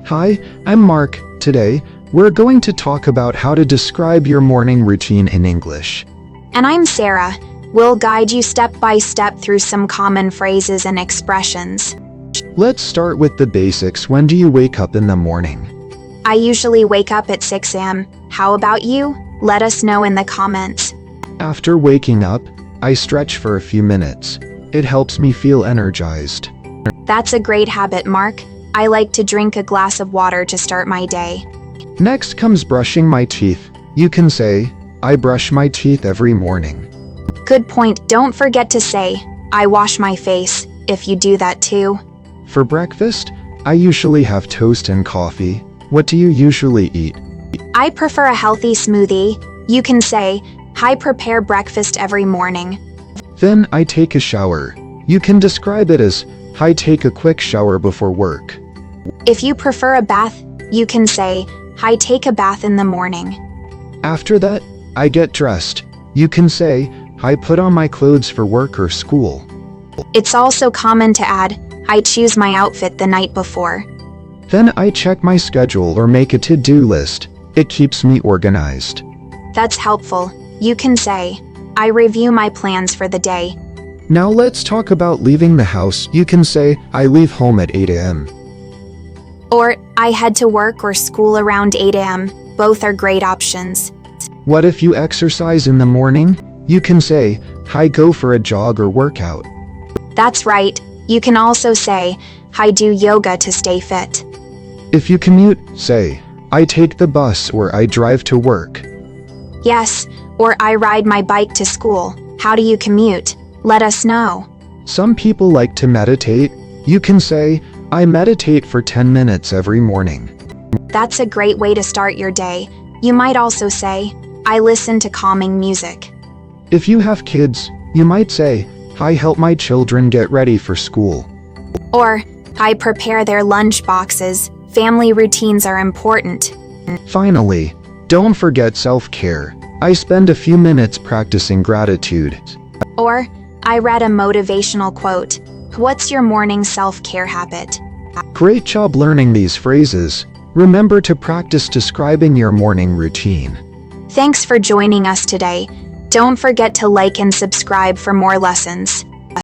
Hi, I'm Mark. Today, we're going to talk about how to describe your morning routine in English. And I'm Sarah. We'll guide you step by step through some common phrases and expressions. Let's start with the basics. When do you wake up in the morning? I usually wake up at 6 a.m. How about you? Let us know in the comments. After waking up, I stretch for a few minutes. It helps me feel energized. That's a great habit, Mark. I like to drink a glass of water to start my day. Next comes brushing my teeth. You can say, I brush my teeth every morning. Good point. Don't forget to say, I wash my face, if you do that too. For breakfast, I usually have toast and coffee. What do you usually eat? I prefer a healthy smoothie. You can say, I prepare breakfast every morning. Then I take a shower. You can describe it as, I take a quick shower before work. If you prefer a bath, you can say, I take a bath in the morning. After that, I get dressed. You can say, I put on my clothes for work or school. It's also common to add, I choose my outfit the night before. Then I check my schedule or make a to-do list. It keeps me organized. That's helpful. You can say, I review my plans for the day. Now let's talk about leaving the house. You can say, I leave home at 8 a.m. Or, I head to work or school around 8 a.m. Both are great options. What if you exercise in the morning? You can say, I go for a jog or workout. That's right. You can also say, I do yoga to stay fit. If you commute, say, I take the bus or I drive to work. Yes, or I ride my bike to school. How do you commute? Let us know. Some people like to meditate. You can say, I meditate for 10 minutes every morning. That's a great way to start your day. You might also say, I listen to calming music. If you have kids, you might say, I help my children get ready for school. Or, I prepare their lunch boxes. Family routines are important. Finally, don't forget self-care. I spend a few minutes practicing gratitude. Or, I read a motivational quote. What's your morning self-care habit? Great job learning these phrases. Remember to practice describing your morning routine. Thanks for joining us today. Don't forget to like and subscribe for more lessons.